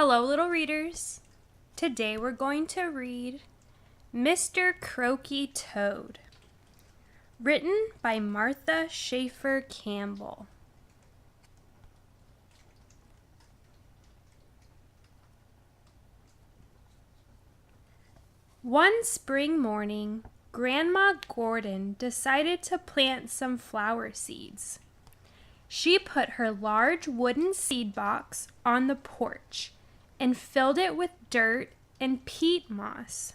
Hello, little readers. Today we're going to read Mr. Croaky Toad, written by Martha Shaffer Campbell. One spring morning, Grandma Gordon decided to plant some flower seeds. She put her large wooden seed box on the porch and filled it with dirt and peat moss.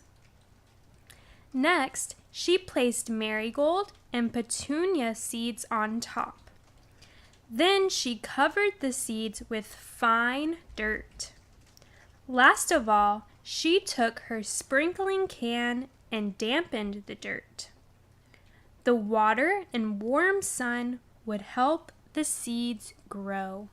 Next, she placed marigold and petunia seeds on top. Then she covered the seeds with fine dirt. Last of all, she took her sprinkling can and dampened the dirt. The water and warm sun would help the seeds grow.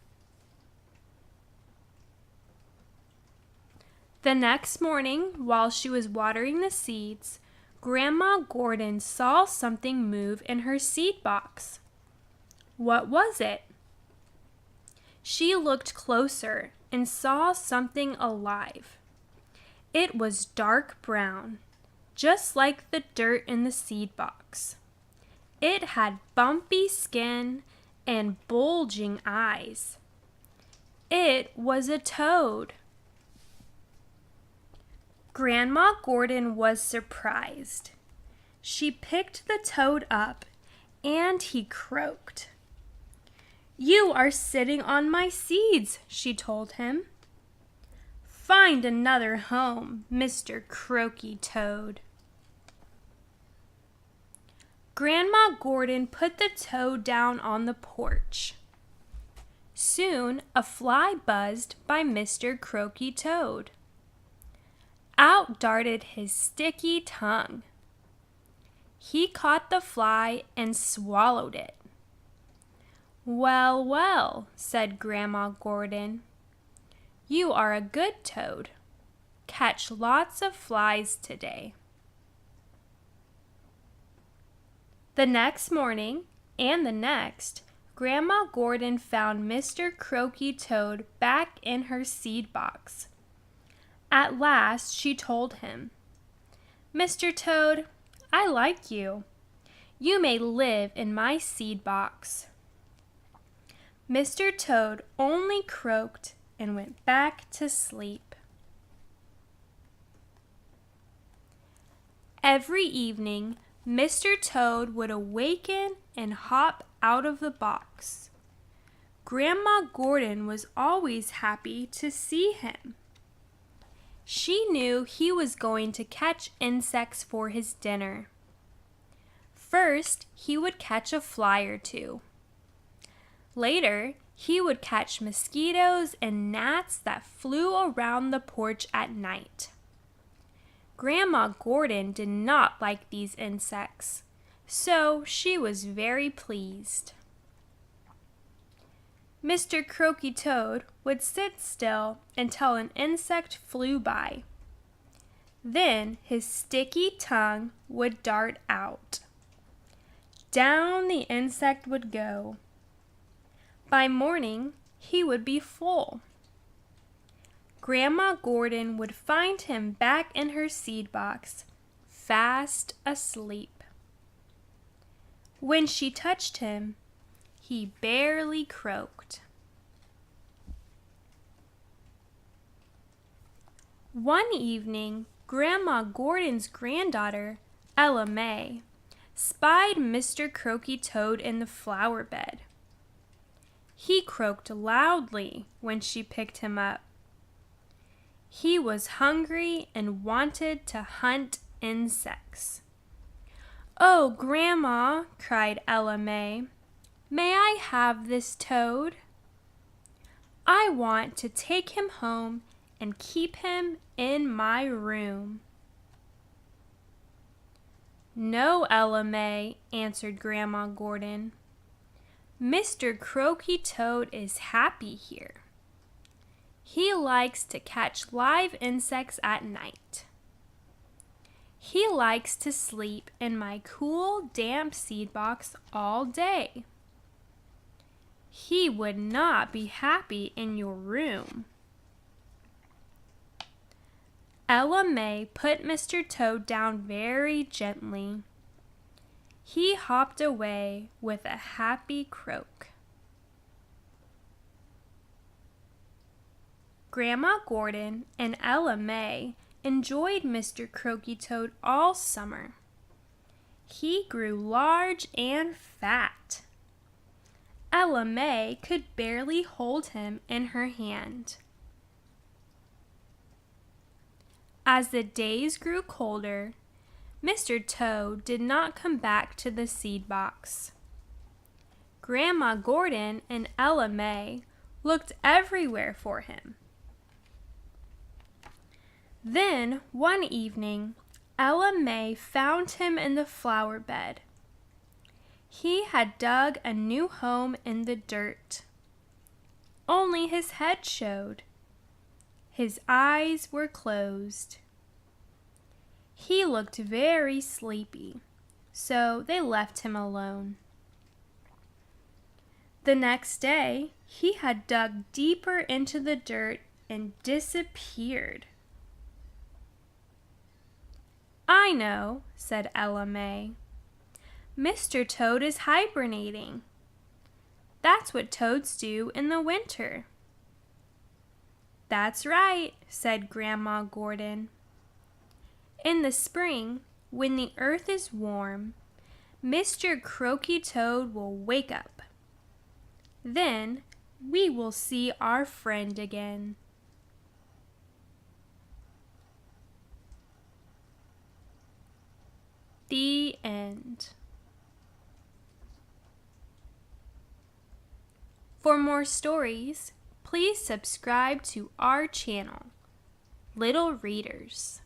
The next morning, while she was watering the seeds, Grandma Gordon saw something move in her seed box. What was it? She looked closer and saw something alive. It was dark brown, just like the dirt in the seed box. It had bumpy skin and bulging eyes. It was a toad. Grandma Gordon was surprised. She picked the toad up, and he croaked. "You are sitting on my seeds," she told him. "Find another home, Mr. Croaky Toad." Grandma Gordon put the toad down on the porch. Soon a fly buzzed by Mr. Croaky Toad. Out darted his sticky tongue. He caught the fly and swallowed it. "Well, well," said Grandma Gordon. "You are a good toad. Catch lots of flies today." The next morning and the next, Grandma Gordon found Mr. Croaky Toad back in her seed box. At last she told him, "Mr. Toad, I like you. You may live in my seed box." Mr. Toad only croaked and went back to sleep. Every evening, Mr. Toad would awaken and hop out of the box. Grandma Gordon was always happy to see him. She knew he was going to catch insects for his dinner. First, he would catch a fly or two. Later, he would catch mosquitoes and gnats that flew around the porch at night. Grandma Gordon did not like these insects, so she was very pleased. Mr. Croaky Toad would sit still until an insect flew by. Then his sticky tongue would dart out. Down the insect would go. By morning, he would be full. Grandma Gordon would find him back in her seed box, fast asleep. When she touched him, he barely croaked. One evening, Grandma Gordon's granddaughter, Ella May, spied Mr. Croaky Toad in the flower bed. He croaked loudly when she picked him up. He was hungry and wanted to hunt insects. "Oh, Grandma," cried Ella May, "may I have this toad? I want to take him home and keep him in my room." "No, Ella May," answered Grandma Gordon. "Mr. Croaky Toad is happy here. He likes to catch live insects at night. He likes to sleep in my cool, damp seed box all day. He would not be happy in your room." Ella May put Mr. Toad down very gently. He hopped away with a happy croak. Grandma Gordon and Ella May enjoyed Mr. Croaky Toad all summer. He grew large and fat. Ella May could barely hold him in her hand. As the days grew colder, Mr. Toad did not come back to the seed box. Grandma Gordon and Ella May looked everywhere for him. Then, one evening, Ella May found him in the flower bed. He had dug a new home in the dirt. Only his head showed. His eyes were closed. He looked very sleepy, so they left him alone. The next day, he had dug deeper into the dirt and disappeared. "I know," said Ella May. "Mr. Toad is hibernating. That's what toads do in the winter." "That's right," said Grandma Gordon. "In the spring, when the earth is warm, Mr. Croaky Toad will wake up. Then we will see our friend again." The end. For more stories, please subscribe to our channel, Little Readers.